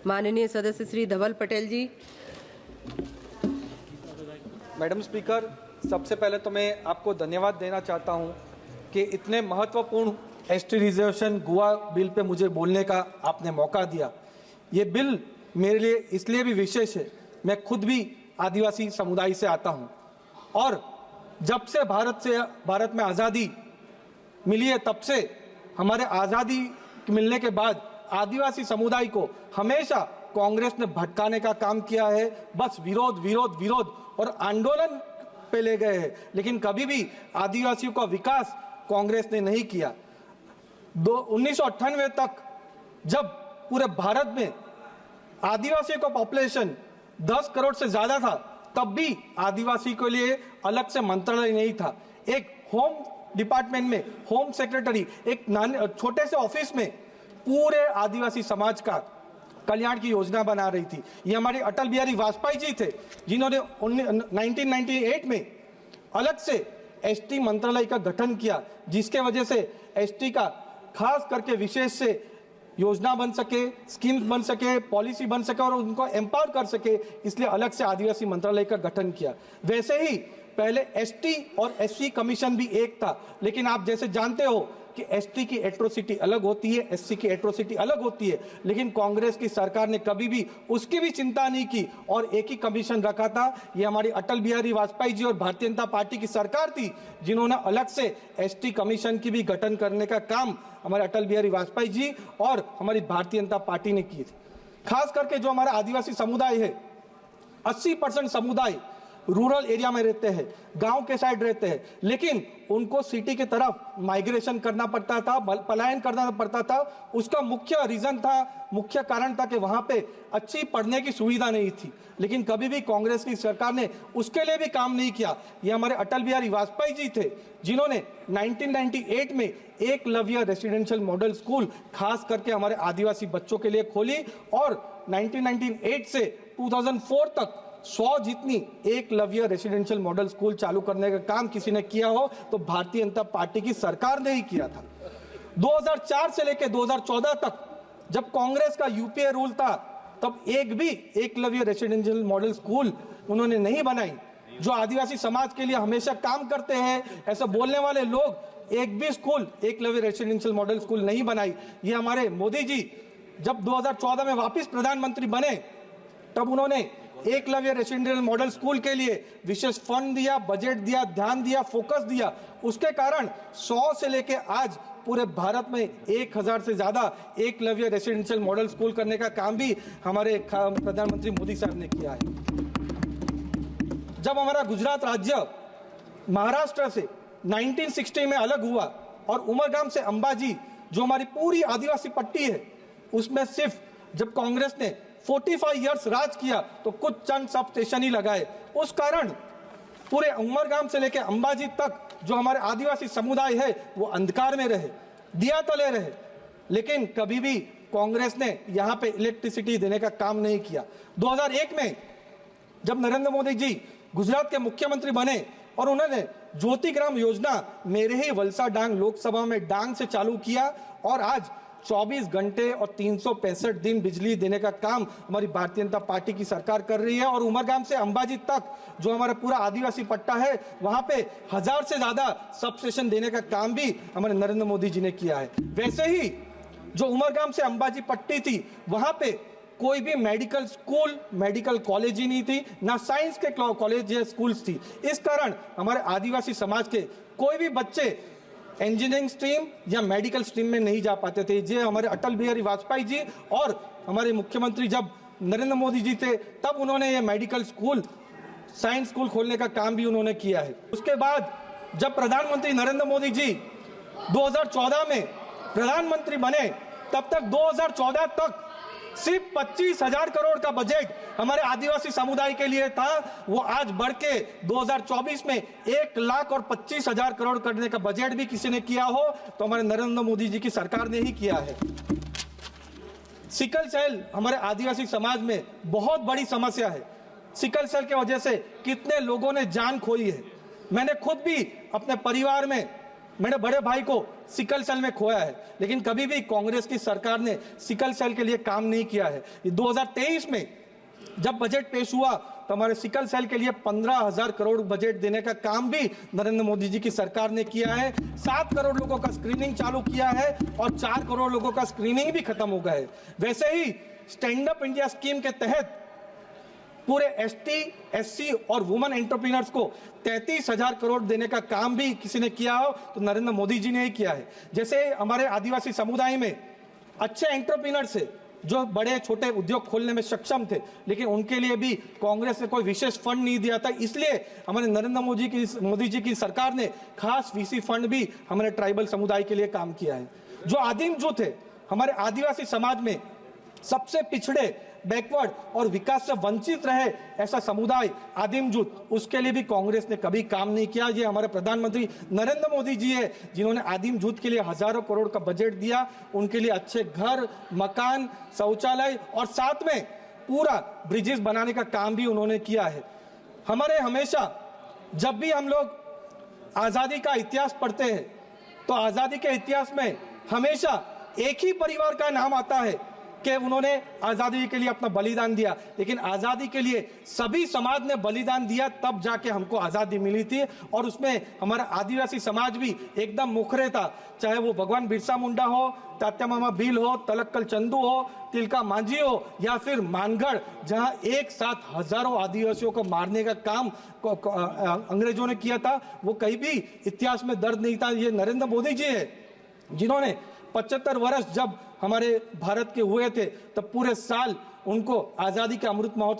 माननीय सदस्य श्री धवल पटेल जी। Madam speaker, सबसे पहले तो मैं आपको धन्यवाद देना चाहता हूं कि इतने महत्वपूर्ण ST reservation Goa bill pay मुझे बोलने का आपने मौका दिया। ये बिल मेरे लिए इसलिए भी विशेष है, मैं खुद भी आदिवासी समुदाय से आता हूं और जब से भारत में आज़ादी मिली है तब से हमारे आज़ादी मिलने के बाद आदिवासी समुदाय को हमेशा कांग्रेस ने भटकाने का काम किया है। बस विरोध विरोध विरोध और आंदोलन पे ले गए हैं, लेकिन कभी भी आदिवासियों का विकास कांग्रेस ने नहीं किया। 1998 तक जब पूरे भारत में आदिवासियों का पॉपुलेशन 10 करोड़ से ज्यादा था, तब भी आदिवासी के लिए अलग से मंत्रालय नहीं था। एक होम डिपार्टमेंट में होम सेक्रेटरी एक छोटे से ऑफिस में पूरे आदिवासी समाज का कल्याण की योजना बना रही थी। ये हमारे अटल बिहारी वाजपेयी जी थे, जिन्होंने 1998 में अलग से एसटी मंत्रालय का गठन किया, जिसके वजह से एसटी का खास करके विशेष से योजना बन सके, स्कीम्स बन सके, पॉलिसी बन सके और उनको एम्पावर कर सके, इसलिए अलग से आदिवासी मंत्रालय का गठन किया। वैसे ही पहले एसटी और एससी कमीशन भी एक था, लेकिन आप जैसे जानते हो कि एसटी की एट्रोसिटी अलग होती है, एससी की एट्रोसिटी अलग होती है, लेकिन कांग्रेस की सरकार ने कभी भी उसकी भी चिंता नहीं की और एक ही कमीशन रखा था। ये हमारी अटल बिहारी वाजपेयी जी और भारतीय जनता पार्टी की सरकार थी, जिन्होंने अलग से एसटी कमीशन की भी गठन करने का काम हमारे अटल बिहारी वाजपेयी जी और हमारी भारतीय जनता पार्टी ने की थी। खास करके जो हमारा आदिवासी समुदाय है, 80% समुदाय रूरल एरिया में रहते हैं, गांव के साइड रहते हैं, लेकिन उनको सिटी की तरफ माइग्रेशन करना पड़ता था, पलायन करना पड़ता था। उसका मुख्य रीजन था, मुख्य कारण था कि वहां पे अच्छी पढ़ने की सुविधा नहीं थी, लेकिन कभी भी कांग्रेस की सरकार ने उसके लिए भी काम नहीं किया। ये हमारे अटल बिहारी वाजपेयी जी थे, जिन्होंने 1998 में एकलव्य रेसिडेंशियल मॉडल स्कूल खास करके हमारे आदिवासी बच्चों के लिए खोली और 1998 से 2004 तक 100 जितनी एकलव्य रेसिडेंशियल मॉडल स्कूल चालू करने का काम किसी ने किया हो तो भारतीय जनता पार्टी की सरकार ने ही किया था। 2004 से लेकर 2014 तक जब कांग्रेस का यूपीए रूल था, तब एक भी एकलव्य रेसिडेंशियल मॉडल स्कूल उन्होंने नहीं बनाई। जो आदिवासी समाज के लिए हमेशा काम करते हैं, ऐसा बोलने वाले लोग एक भी school Eklavya residential model school नहीं बनाई। ये हमारे मोदी जी जब 2014 में वापस प्रधानमंत्री बने, तब उन्होंने एकलव्य रेसिडेंशियल मॉडल स्कूल के लिए विशेष फंड दिया, बजट दिया, ध्यान दिया, फोकस दिया। उसके कारण 100 से लेके आज पूरे भारत में 1000 से ज्यादा एकलव्य रेसिडेंशियल मॉडल स्कूल करने का काम भी हमारे प्रधानमंत्री मोदी साहब ने किया है। जब हमारा गुजरात राज्य महाराष्ट्र से 1960 में अलग हुआ और उमरगाम से अंबाजी जो हमारी पूरी आदिवासी पट्टी है, उसमें सिर्फ जब कांग्रेस ने 45 इयर्स राज किया तो कुछ चंद सब स्टेशन ही लगाए। उस कारण पूरे उमरगाम से लेकर अंबाजी तक जो हमारे आदिवासी समुदाय है वो अंधकार में रहे, दिया तले रहे, लेकिन कभी भी कांग्रेस ने यहाँ पे इलेक्ट्रिसिटी देने का काम नहीं किया। 2001 में जब नरेंद्र मोदी जी गुजरात के मुख्यमंत्री बने और उन्होंने ज्योतिग्राम योजना मेरे ही वलसा डांग लोकसभा में डांग से चालू किया और आज 24 घंटे और 365 दिन बिजली देने का काम हमारी भारतीय जनता पार्टी की सरकार कर रही है। और उमरगाम से अंबाजी तक जो हमारा पूरा आदिवासी पट्टा है, वहां पे 1000 से ज्यादा सब स्टेशन देने का काम भी हमारे नरेंद्र मोदी जी ने किया है। वैसे ही जो उमरगाम से अंबाजी पट्टी थी, वहां पे कोई भी मेडिकल स्कूल, मेडिकल कॉलेज ही नहीं थी, ना साइंस के कॉलेज या स्कूल्स थी। इस कारण हमारे आदिवासी समाज के कोई भी बच्चे इंजीनियरिंग स्ट्रीम या मेडिकल स्ट्रीम में नहीं जा पाते थे। ये हमारे अटल बिहारी वाजपेयी जी और हमारे मुख्यमंत्री जब नरेंद्र मोदी जी थे, तब उन्होंने ये मेडिकल स्कूल, साइंस स्कूल खोलने का काम भी उन्होंने किया है। उसके बाद जब प्रधानमंत्री नरेंद्र मोदी जी 2014 में प्रधानमंत्री बने, तब तक 2014 तक सिर्फ 25,000 करोड़ का बजट हमारे आदिवासी समुदाय के लिए था। वो आज बढ़ के 2024 में 1,25,000 करोड़ करने का बजट भी किसी ने किया हो तो हमारे नरेंद्र मोदी जी की सरकार ने ही किया है। सिकल सेल हमारे आदिवासी समाज में बहुत बड़ी समस्या है। सिकल सेल की वजह से कितने लोगों ने जान खोई है। मैंने खुद भी अपने परिवार में मेरे बड़े भाई को सिकल सेल में खोया है, लेकिन कभी भी कांग्रेस की सरकार ने सिकल सेल के लिए काम नहीं किया है। 2023 में जब बजट पेश हुआ तो हमारे सिकल सेल के लिए 15,000 करोड़ बजट देने का काम भी नरेंद्र मोदी जी की सरकार ने किया है। 7 करोड़ लोगों का स्क्रीनिंग चालू किया है और 4 करोड़ लोगों का स्क्रीनिंग भी खत्म हो गया है। वैसे ही स्टैंड अप इंडिया स्कीम के तहत पूरे एसटी, एससी और वुमेन एंटरप्रेन्योर्स को 33,000 करोड़ देने का काम भी किसी ने किया हो तो नरेंद्र मोदी जी ने ही किया है। जैसे हमारे आदिवासी समुदाय में अच्छे एंटरप्रेन्योर्स है जो बड़े छोटे उद्योग खोलने में सक्षम थे, लेकिन उनके लिए भी कांग्रेस ने कोई विशेष फंड नहीं दिया था। इसलिए हमारे नरेंद्र मोदी जी की सरकार ने खास वीसी फंड भी हमारे ट्राइबल समुदाय के लिए काम किया है। जो आदिम जुट है, हमारे आदिवासी समाज में सबसे पिछड़े, बैकवर्ड और विकास से वंचित रहे ऐसा समुदाय आदिम जुट, उसके लिए भी कांग्रेस ने कभी काम नहीं किया। ये हमारे प्रधानमंत्री नरेंद्र मोदी जी है जिन्होंने आदिम जुट के लिए हजारों करोड़ का बजट दिया, उनके लिए अच्छे घर, मकान, शौचालय और साथ में पूरा ब्रिजेस बनाने का काम भी उन्होंने किया है। हमारे हमेशा जब भी हम लोग आजादी का इतिहास पढ़ते हैं तो आजादी के इतिहास में हमेशा एक ही परिवार का नाम आता है कि उन्होंने आजादी के लिए अपना बलिदान दिया, लेकिन आजादी के लिए सभी समाज ने बलिदान दिया, तब जाके हमको आजादी मिली थी। और उसमें हमारा आदिवासी समाज भी एकदम मुखरे था, चाहे वो भगवान बिरसा मुंडा हो, तात्या मामा भील हो, तलक्कल चंदू हो, तिलका मांझी हो या फिर मानगढ़, जहां एक साथ हजारों आदिवासियों को मारने का काम अंग्रेजों ने किया था, वो कहीं भी इतिहास में दर्ज नहीं था। ये नरेंद्र मोदी जी है जिन्होंने 75 वर्ष जब हमारे भारत के हुए थे तब पूरे साल उनको आजादी के अमृत महोत्सव